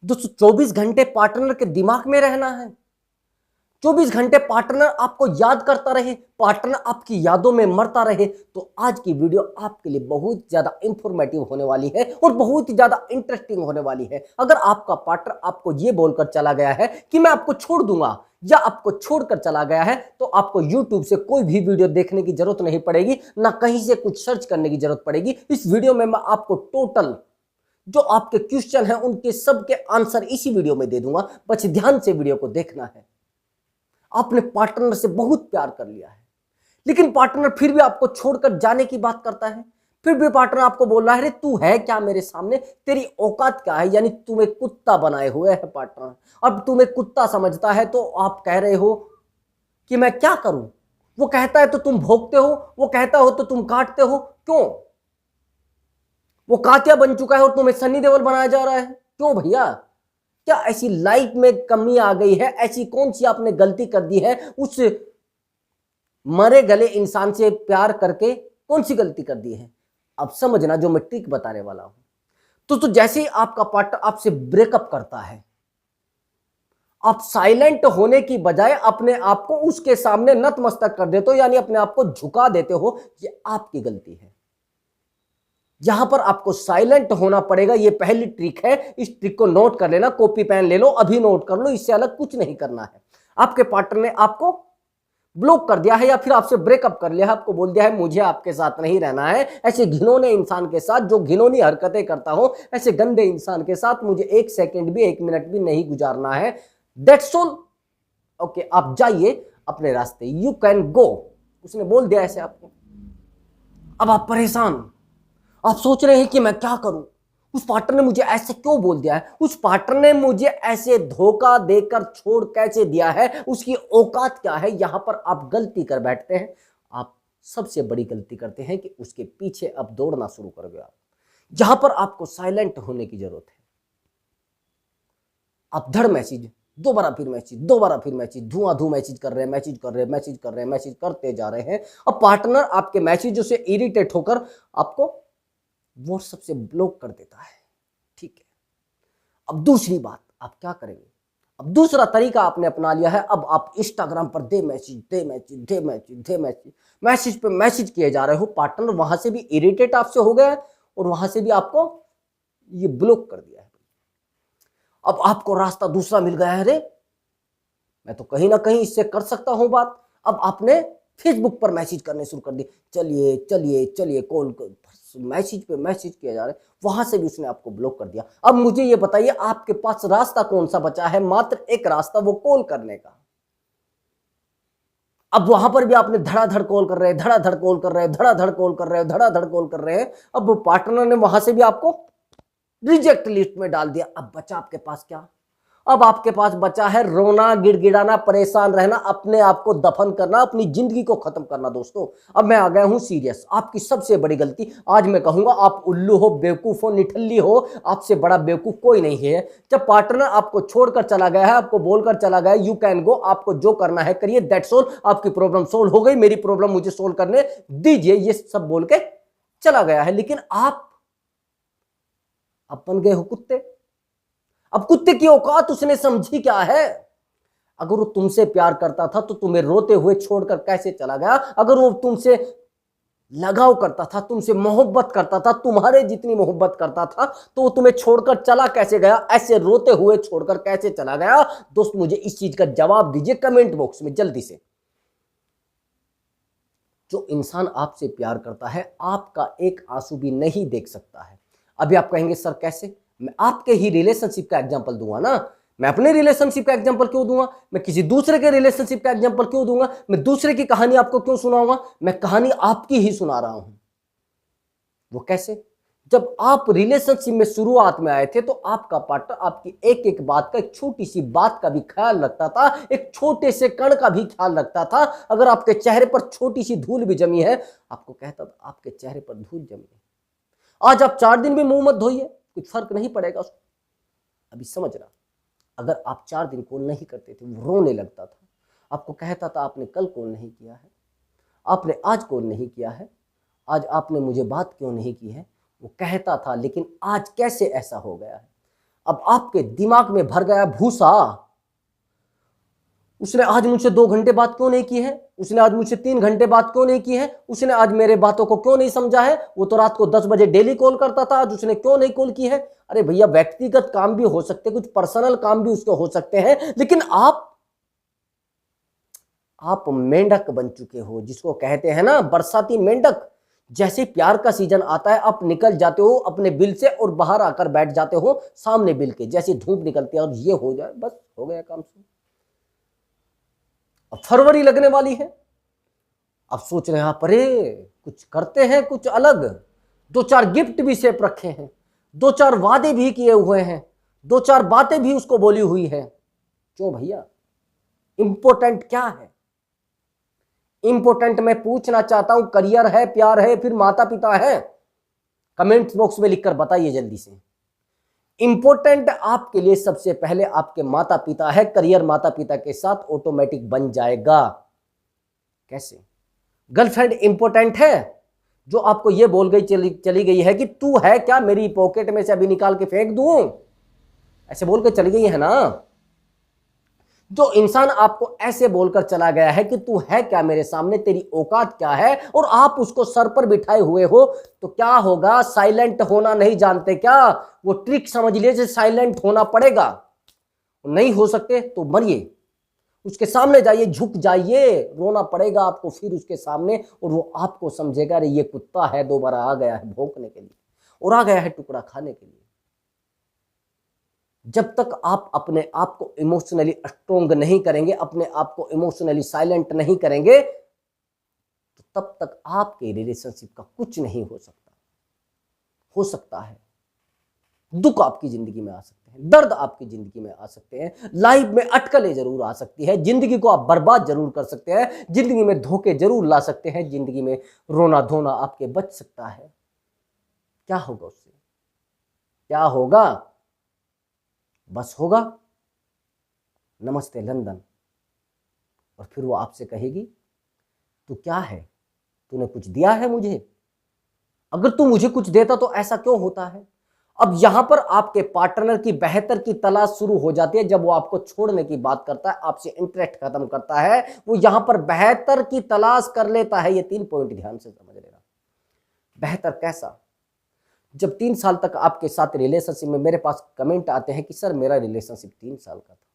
दोस्तों 24 घंटे पार्टनर के दिमाग में रहना है, 24 घंटे पार्टनर आपको याद करता रहे, पार्टनर आपकी यादों में मरता रहे, तो आज की वीडियो आपके लिए बहुत ज्यादा इंफॉर्मेटिव होने वाली है और बहुत ही ज्यादा इंटरेस्टिंग होने वाली है। अगर आपका पार्टनर आपको यह बोलकर चला गया है कि मैं आपको छोड़ दूंगा या आपको छोड़कर चला गया है, तो आपको YouTube से कोई भी वीडियो देखने की जरूरत नहीं पड़ेगी, ना कहीं से कुछ सर्च करने की जरूरत पड़ेगी। इस वीडियो में मैं आपको टोटल जो आपके क्वेश्चन हैं उनके सबके आंसर इसी वीडियो में दे दूंगा। बस ध्यान से वीडियो को देखना है। आपने पार्टनर से बहुत प्यार कर लिया है, लेकिन पार्टनर फिर भी आपको छोड़कर जाने की बात करता है, फिर भी पार्टनर आपको बोल रहा है, अरे तू है क्या मेरे सामने, तेरी औकात क्या है, यानी तुम्हें कुत्ता बनाए हुए है पार्टनर। अब तुम्हें कुत्ता समझता है तो आप कह रहे हो कि मैं क्या करूं। वो कहता है तो तुम भोंकते हो, वो कहता हो तो तुम काटते हो। क्यों? वो कातिया बन चुका है और तुम्हें सन्नी देओल बनाया जा रहा है। क्यों भैया? क्या ऐसी लाइफ में कमी आ गई है? ऐसी कौन सी आपने गलती कर दी है? उस मरे गले इंसान से प्यार करके कौन सी गलती कर दी है? अब समझना जो मैं ट्रिक बताने वाला हूं। तो जैसे ही आपका पार्टनर आपसे ब्रेकअप करता है, आप साइलेंट होने की बजाय अपने आप को उसके सामने नतमस्तक कर देते हो, यानी अपने आप को झुका देते हो। ये आपकी गलती है। यहां पर आपको साइलेंट होना पड़ेगा। ये पहली ट्रिक है, इस ट्रिक को नोट कर लेना, कॉपी पेन ले लो, अभी नोट कर लो। इससे अलग कुछ नहीं करना है। आपके पार्टनर ने आपको ब्लॉक कर दिया है या फिर आपसे ब्रेकअप कर लिया है, आपको बोल दिया है मुझे आपके साथ नहीं रहना है, ऐसे घिनौने इंसान के साथ जो घिनौनी हरकतें करता हो, ऐसे गंदे इंसान के साथ मुझे एक सेकंड भी, एक मिनट भी नहीं गुजारना है। That's all. ओके, आप जाइए अपने रास्ते, यू कैन गो। उसने बोल दिया ऐसे आपको। अब आप परेशान, आप सोच रहे हैं कि मैं क्या करूं, उस पार्टनर ने मुझे ऐसे क्यों बोल दिया है, उस पार्टनर ने मुझे ऐसे धोखा देकर छोड़ कैसे दिया है, उसकी औकात क्या है। यहां पर आप गलती कर बैठते हैं। आप सबसे बड़ी गलती करते हैं कि उसके पीछे अब दौड़ना शुरू कर गए। आप जहां पर आपको साइलेंट होने की जरूरत है, आप धड़ मैसेज, दोबारा फिर मैसेज, दोबारा फिर मैसेज, धुआं मैसेज कर रहे हैं, मैसेज कर रहे हैं, मैसेज कर रहे हैं, मैसेज करते जा रहे हैं। अब पार्टनर आपके मैसेजों से इरिटेट होकर आपको व्हाट्सएप से ब्लॉक कर देता है। ठीक है, अब दूसरी बात आप क्या करेंगे? अब दूसरा तरीका आपने अपना लिया है। अब आप इंस्टाग्राम पर दे मैसेज, दे मैसेज, दे मैसेज, दे मैसेज, मैसेज पे मैसेज किए जा रहे हो। पार्टनर वहां से भी इरिटेट आपसे हो गया है और वहां से भी आपको ये ब्लॉक कर दिया है। अब आपको रास्ता दूसरा मिल गया है, अरे मैं तो कहीं ना कहीं इससे कर सकता हूं बात। अब आपने फेसबुक पर मैसेज करने शुरू कर दी, चलिए चलिए चलिए, कॉल, मैसेज पे मैसेज किया जा रहा है। वहां से भी उसने आपको ब्लॉक कर दिया। अब मुझे ये बताइए, आपके पास रास्ता कौन सा बचा है? मात्र एक रास्ता, वो कॉल करने का। अब वहां पर भी आपने धड़ाधड़ कॉल कर रहे हैं, धड़ाधड़ कॉल कर रहे हैं, धड़ाधड़ कॉल कर रहे हैं, धड़ाधड़ कॉल कर रहे हैं। अब वो पार्टनर ने वहां से भी आपको रिजेक्ट लिस्ट में डाल दिया। अब बचा आपके पास क्या? अब आपके पास बचा है रोना, गिड़गिड़ाना, परेशान रहना, अपने आप को दफन करना, अपनी जिंदगी को खत्म करना। दोस्तों अब मैं आ गया हूं सीरियस। आपकी सबसे बड़ी गलती, आज मैं कहूंगा आप उल्लू हो, बेवकूफ हो, निठल्ली हो, आपसे बड़ा बेवकूफ कोई नहीं है। जब पार्टनर आपको छोड़कर चला गया है, आपको बोलकर चला गया यू कैन गो, आपको जो करना है करिए, दैट्स ऑल, आपकी प्रॉब्लम सोल्व हो गई, मेरी प्रॉब्लम मुझे सोल्व करने दीजिए, ये सब बोल के चला गया है। लेकिन आप बन गए हो कुत्ते। अब कुत्ते की औकात उसने समझी क्या है? अगर वो तुमसे प्यार करता था तो तुम्हें रोते हुए छोड़कर कैसे चला गया? अगर वो तुमसे लगाव करता था, तुमसे मोहब्बत करता था, तुम्हारे जितनी मोहब्बत करता था, तो वो तुम्हें छोड़कर चला कैसे गया? ऐसे रोते हुए छोड़कर कैसे चला गया? दोस्त मुझे इस चीज का जवाब दीजिए कमेंट बॉक्स में जल्दी से। जो इंसान आपसे प्यार करता है, आपका एक आंसू भी नहीं देख सकता है। अभी आप कहेंगे सर कैसे? मैं आपके ही रिलेशनशिप का एग्जांपल दूंगा ना। मैं अपने रिलेशनशिप का एग्जांपल क्यों दूंगा? मैं किसी दूसरे के रिलेशनशिप का एग्जांपल क्यों दूंगा? मैं दूसरे की कहानी आपको क्यों सुनाऊंगा? मैं कहानी आपकी ही सुना रहा हूं। वो कैसे? जब आप रिलेशनशिप में शुरुआत में आए थे तो आपका पार्टनर आपकी एक एक बात का, एक छोटी सी बात का भी ख्याल रखता था, एक छोटे से कण का भी ख्याल रखता था। अगर आपके चेहरे पर छोटी सी धूल भी जमी है, आपको कहता था आपके चेहरे पर धूल जमी है, आज आप 4 दिन भी मुंह मत धोइए, कुछ फर्क नहीं पड़ेगा उसको। अभी समझ रहा? अगर आप 4 दिन कॉल नहीं करते थे, वो रोने लगता था, आपको कहता था आपने कल कॉल नहीं किया है, आपने आज कॉल नहीं किया है, आज आपने मुझे बात क्यों नहीं की है? वो कहता था, लेकिन आज कैसे ऐसा हो गया है? अब आपके दिमाग में भर गया भूसा। उसने आज मुझसे 2 घंटे बात क्यों नहीं की है, उसने आज मुझसे 3 घंटे बात क्यों नहीं की है, उसने आज मेरे बातों को क्यों नहीं समझा है, वो तो रात को 10 बजे डेली कॉल करता था, आज उसने क्यों नहीं कॉल की है। अरे भैया, व्यक्तिगत काम भी हो सकते, कुछ पर्सनल काम भी उसके हो सकते हैं, लेकिन आप मेंढक बन चुके हो, जिसको कहते हैं ना बरसाती मेंढक। जैसे प्यार का सीजन आता है आप निकल जाते हो अपने बिल से और बाहर आकर बैठ जाते हो सामने बिल के, जैसे धूप निकलती है और ये हो जाए बस हो गया काम से। अब फरवरी लगने वाली है, अब सोच रहे हैं आप अरे कुछ करते हैं कुछ अलग, 2-4 गिफ्ट भी सेफ रखे हैं, 2-4 वादे भी किए हुए हैं, 2-4 बातें भी उसको बोली हुई है। क्यों भैया, इंपॉर्टेंट क्या है? इंपॉर्टेंट मैं पूछना चाहता हूं, करियर है, प्यार है, फिर माता पिता है? कमेंट बॉक्स में लिखकर बताइए जल्दी से। इंपॉर्टेंट आपके लिए सबसे पहले आपके माता पिता है, करियर माता पिता के साथ ऑटोमेटिक बन जाएगा। कैसे? गर्लफ्रेंड इंपॉर्टेंट है जो आपको यह बोल गई चली गई है कि तू है क्या, मेरी पॉकेट में से अभी निकाल के फेंक दूं, ऐसे बोल के चली गई है ना। जो इंसान आपको ऐसे बोलकर चला गया है कि तू है क्या मेरे सामने, तेरी औकात क्या है, और आप उसको सर पर बिठाए हुए हो, तो क्या होगा? साइलेंट होना नहीं जानते क्या? वो ट्रिक समझ लीजिए, साइलेंट होना पड़ेगा। नहीं हो सकते तो मरिए, उसके सामने जाइए, झुक जाइए, रोना पड़ेगा आपको फिर उसके सामने, और वो आपको समझेगा अरे ये कुत्ता है, दोबारा आ गया है भौंकने के लिए और आ गया है टुकड़ा खाने के लिए। जब तक आप अपने आप को इमोशनली स्ट्रोंग नहीं करेंगे, अपने आप को इमोशनली साइलेंट नहीं करेंगे, तो तब तक आपके रिलेशनशिप का कुछ नहीं हो सकता। हो सकता है दुख आपकी जिंदगी में आ सकते हैं, दर्द आपकी जिंदगी में आ सकते हैं, लाइफ में अटकलें जरूर आ सकती है, जिंदगी को आप बर्बाद जरूर कर सकते हैं, जिंदगी में धोखे जरूर ला सकते हैं, जिंदगी में रोना धोना आपके बच सकता है। क्या होगा उससे? क्या होगा? बस होगा नमस्ते लंदन। और फिर वो आपसे कहेगी तू क्या है, तूने कुछ दिया है मुझे? अगर तू मुझे कुछ देता तो ऐसा क्यों होता है? अब यहां पर आपके पार्टनर की बेहतर की तलाश शुरू हो जाती है। जब वो आपको छोड़ने की बात करता है, आपसे इंटरेस्ट खत्म करता है, वो यहां पर बेहतर की तलाश कर लेता है। ये 3 पॉइंट ध्यान से समझ लेना। बेहतर कैसा? जब 3 साल तक आपके साथ रिलेशनशिप में, मेरे पास कमेंट आते हैं कि सर मेरा रिलेशनशिप 3 साल का था,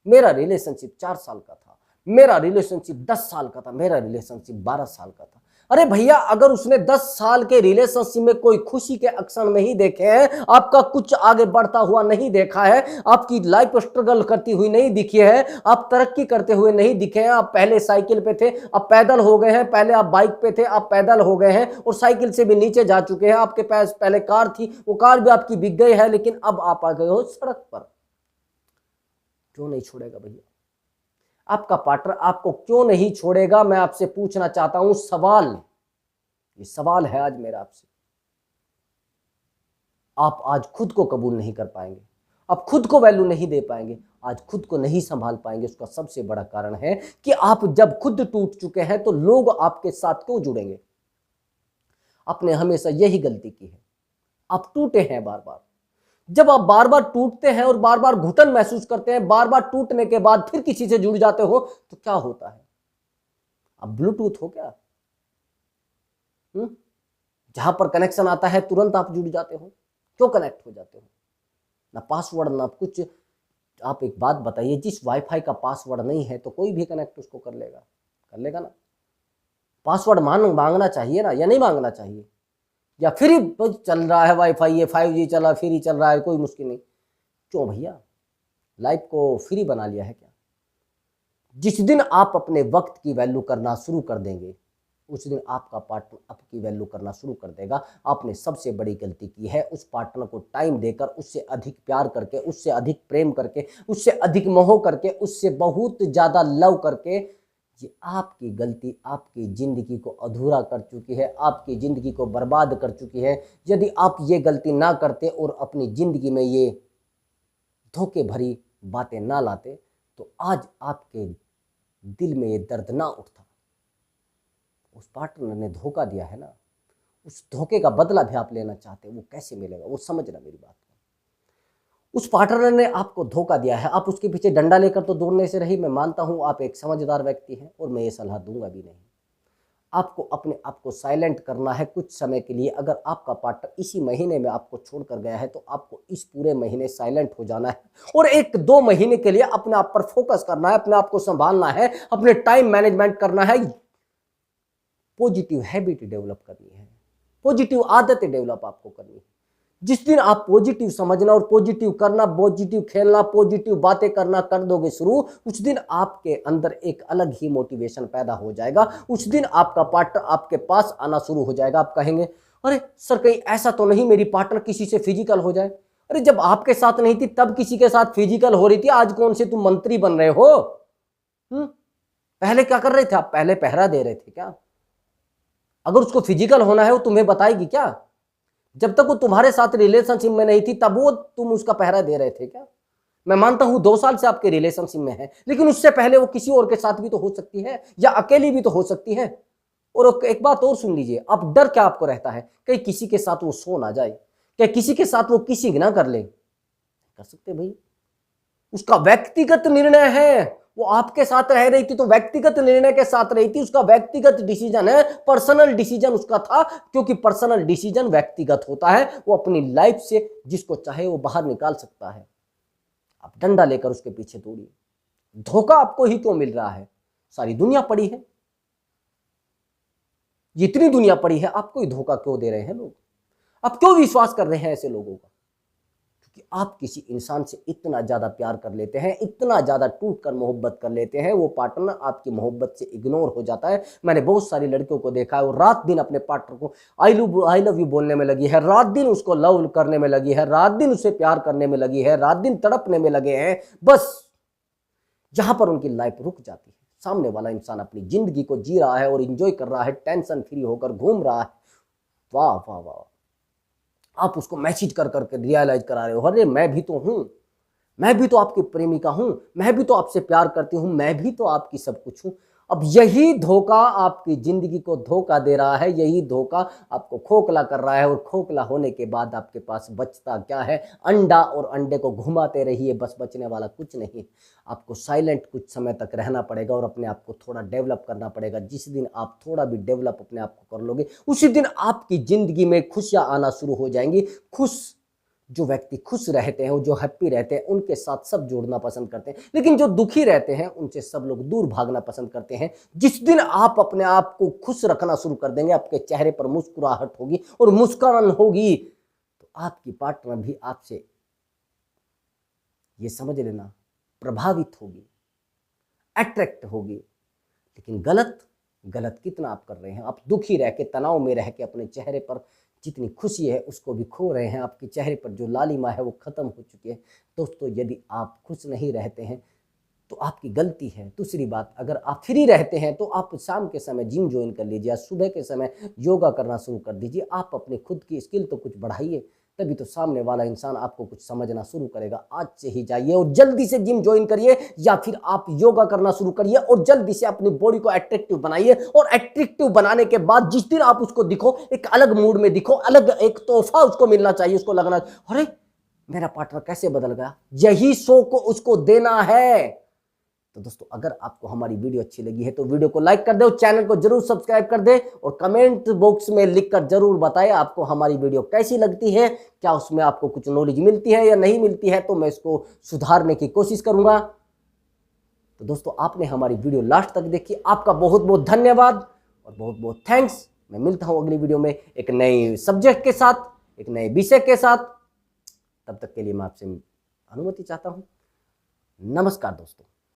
मेरा रिलेशनशिप 4 साल का था, मेरा रिलेशनशिप 10 साल का था, मेरा रिलेशनशिप 12 साल का था। अरे भैया, अगर उसने 10 साल के रिलेशनशिप में कोई खुशी के अक्षर नहीं देखे हैं, आपका कुछ आगे बढ़ता हुआ नहीं देखा है, आपकी लाइफ स्ट्रगल करती हुई नहीं दिखी है, आप तरक्की करते हुए नहीं दिखे हैं, आप पहले साइकिल पे थे, अब पैदल हो गए हैं, पहले आप बाइक पे थे, आप पैदल हो गए हैं और साइकिल से भी नीचे जा चुके हैं, आपके पास पहले कार थी, वो कार भी आपकी बिक गई है, लेकिन अब आप आ गए हो सड़क पर। क्यों नहीं छोड़ेगा भैया? आपका पार्टनर आपको क्यों नहीं छोड़ेगा? मैं आपसे पूछना चाहता हूं सवाल, ये सवाल है आज मेरा आपसे। आप आज खुद को कबूल नहीं कर पाएंगे, आप खुद को वैल्यू नहीं दे पाएंगे, आज खुद को नहीं संभाल पाएंगे। उसका सबसे बड़ा कारण है कि आप जब खुद टूट चुके हैं तो लोग आपके साथ क्यों जुड़ेंगे? आपने हमेशा यही गलती की है, आप टूटे हैं बार बार। जब आप बार बार टूटते हैं और बार बार घुटन महसूस करते हैं, बार बार टूटने के बाद फिर किसी से जुड़ जाते हो, तो क्या होता है? आप ब्लूटूथ हो क्या? जहां पर कनेक्शन आता है तुरंत आप जुड़ जाते हो, क्यों कनेक्ट हो जाते हो? ना पासवर्ड ना कुछ। आप एक बात बताइए, जिस वाईफाई का पासवर्ड नहीं है तो कोई भी कनेक्ट उसको कर लेगा ना। पासवर्ड मांगना चाहिए ना, या नहीं मांगना चाहिए? या फ्री चल रहा है वाईफाई, ये 5G चला, फ्री चल रहा है, कोई मुश्किल नहीं। क्यों भैया, लाइफ को फ्री बना लिया है क्या? जिस दिन आप अपने वक्त की वैल्यू करना शुरू कर देंगे, उस दिन आपका पार्टनर आपकी वैल्यू करना शुरू कर देगा। आपने सबसे बड़ी गलती की है, उस पार्टनर को टाइम देकर, उससे अधिक प्यार करके, उससे अधिक प्रेम करके, उससे अधिक मोह करके, उससे बहुत ज़्यादा लव करके। ये आपकी गलती आपकी ज़िंदगी को अधूरा कर चुकी है, आपकी ज़िंदगी को बर्बाद कर चुकी है। यदि आप ये गलती ना करते और अपनी ज़िंदगी में ये धोखे भरी बातें ना लाते, तो आज आपके दिल में ये दर्द ना उठता। उस पार्टनर ने धोखा दिया है ना, उस धोखे का बदला भी आप लेना चाहते हैं, वो कैसे मिलेगा? वो समझना मेरी बात को। उस पार्टनर ने आपको धोखा दिया है, आप उसके पीछे डंडा लेकर तो दौड़ने से रही। मैं मानता हूं आप एक समझदार व्यक्ति हैं और मैं ये सलाह दूंगा भी नहीं। आपको अपने आप को साइलेंट करना है कुछ समय के लिए। अगर आपका पार्टनर इसी महीने में आपको छोड़कर गया है तो आपको इस पूरे महीने साइलेंट हो जाना है और 1-2 महीने के लिए अपने आप पर फोकस करना है, अपने आप को संभालना है, अपने टाइम मैनेजमेंट करना है, पॉजिटिव हैबिट डेवलप करनी है, पॉजिटिव आदतें डेवलप आपको करनी है। जिस दिन आप पॉजिटिव समझना और पॉजिटिव करना, पॉजिटिव खेलना, पॉजिटिव बातें करना कर दोगे शुरू, उस दिन आपके अंदर एक अलग ही मोटिवेशन पैदा हो जाएगा। उस दिन आपका पार्टनर आपके पास आना शुरू हो जाएगा। आप कहेंगे अरे सर कहीं ऐसा तो नहीं मेरी पार्टनर किसी से फिजिकल हो जाए। अरे जब आपके साथ नहीं थी तब किसी के साथ फिजिकल हो रही थी, आज कौन से तुम मंत्री बन रहे हो? पहले क्या कर रहे थे आप? पहले पहरा दे रहे थे क्या? अगर उसको फिजिकल होना है वो तुम्हें बताएगी क्या? जब तक वो तुम्हारे साथ रिलेशनशिप में नहीं थी तब वो तुम उसका पहरा दे रहे थे क्या? मैं मानता हूं 2 साल से आपके रिलेशनशिप में है, लेकिन उससे पहले वो किसी और के साथ भी तो हो सकती है या अकेली भी तो हो सकती है। और एक बात और सुन लीजिए, अब डर क्या आपको रहता है? कहीं किसी के साथ वो सो ना जाए, क्या किसी के साथ वो किसिंग ना कर ले? कर सकते भाई, उसका व्यक्तिगत निर्णय है। वो आपके साथ रह रही थी तो व्यक्तिगत निर्णय के साथ रही थी, उसका व्यक्तिगत डिसीजन है, पर्सनल डिसीजन उसका था, क्योंकि पर्सनल डिसीजन व्यक्तिगत होता है। वो अपनी लाइफ से जिसको चाहे वो बाहर निकाल सकता है। आप डंडा लेकर उसके पीछे दौड़िए। धोखा आपको ही क्यों मिल रहा है? सारी दुनिया पड़ी है, जितनी दुनिया पड़ी है, आपको ही धोखा क्यों दे रहे हैं लोग? आप क्यों विश्वास कर रहे हैं ऐसे लोगों का? कि आप किसी इंसान से इतना ज्यादा प्यार कर लेते हैं, इतना ज्यादा टूट कर मोहब्बत कर लेते हैं, वो पार्टनर आपकी मोहब्बत से इग्नोर हो जाता है। मैंने बहुत सारी लड़कियों को देखा है, वो रात दिन अपने पार्टनर को आई लव यू बोलने में लगी है, रात दिन उसको लव करने में लगी है, रात दिन उसे प्यार करने में लगी है, रात दिन तड़पने में लगे हैं। बस जहां पर उनकी लाइफ रुक जाती है, सामने वाला इंसान अपनी जिंदगी को जी रहा है और इंजॉय कर रहा है, टेंशन फ्री होकर घूम रहा है। वाह वाह वाह, आप उसको मैसेज कर करके रियलाइज करा रहे हो, अरे मैं भी तो हूं, मैं भी तो आपकी प्रेमिका हूं, मैं भी तो आपसे प्यार करती हूं, मैं भी तो आपकी सब कुछ हूं। अब यही धोखा आपकी जिंदगी को धोखा दे रहा है, यही धोखा आपको खोखला कर रहा है। और खोखला होने के बाद आपके पास बचता क्या है? अंडा, और अंडे को घुमाते रहिए, बस बचने वाला कुछ नहीं। आपको साइलेंट कुछ समय तक रहना पड़ेगा और अपने आप को थोड़ा डेवलप करना पड़ेगा। जिस दिन आप थोड़ा भी डेवलप अपने आप को कर लोगे, उसी दिन आपकी जिंदगी में खुशियां आना शुरू हो जाएंगी। जो व्यक्ति खुश रहते हैं, जो हैप्पी रहते हैं, उनके साथ सब जोड़ना पसंद करते हैं, लेकिन जो दुखी रहते हैं उनसे सब लोग दूर भागना पसंद करते हैं। जिस दिन आप अपने आप को खुश रखना शुरू कर देंगे, आपके चेहरे पर मुस्कुराहट होगी और मुस्कुराहट होगी, तो आपकी पार्टनर भी आपसे, ये समझ लेना, प्रभावित होगी, अट्रैक्ट होगी। लेकिन गलत कितना आप कर रहे हैं? आप दुखी रह के, तनाव में रह के अपने चेहरे पर जितनी खुशी है उसको भी खो रहे हैं। आपके चेहरे पर जो लालिमा है वो खत्म हो चुकी है। दोस्तों, यदि आप खुश नहीं रहते हैं तो आपकी गलती है। दूसरी बात, अगर आप फ्री रहते हैं तो आप शाम के समय जिम ज्वाइन कर लीजिए, सुबह के समय योगा करना शुरू कर दीजिए। आप अपनी खुद की स्किल तो कुछ बढ़ाइए, तभी तो सामने वाला इंसान आपको कुछ समझना शुरू करेगा। आज से ही जाइए और जल्दी से जिम ज्वाइन करिए, या फिर आप योगा करना शुरू करिए और जल्दी से अपनी बॉडी को अट्रैक्टिव बनाइए। और अट्रैक्टिव बनाने के बाद जिस दिन आप उसको दिखो, एक अलग मूड में दिखो, अलग एक तोहफा उसको मिलना चाहिए। उसको लगना, अरे मेरा पार्टनर कैसे बदल गया, यही शो को उसको देना है। तो दोस्तों, अगर आपको हमारी वीडियो अच्छी लगी है तो वीडियो को लाइक कर दे और चैनल को जरूर सब्सक्राइब कर दे और कमेंट बॉक्स में लिखकर जरूर बताएं आपको हमारी वीडियो कैसी लगती है, क्या उसमें आपको कुछ नॉलेज मिलती है या नहीं मिलती है, तो मैं इसको सुधारने की कोशिश करूंगा। तो दोस्तों, आपने हमारी वीडियो लास्ट तक देखी, आपका बहुत बहुत धन्यवाद और बहुत बहुत थैंक्स। मैं मिलता हूं अगली वीडियो में एक नए सब्जेक्ट के साथ, एक नए विषय के साथ। तब तक के लिए मैं आपसे अनुमति चाहता हूं। नमस्कार दोस्तों।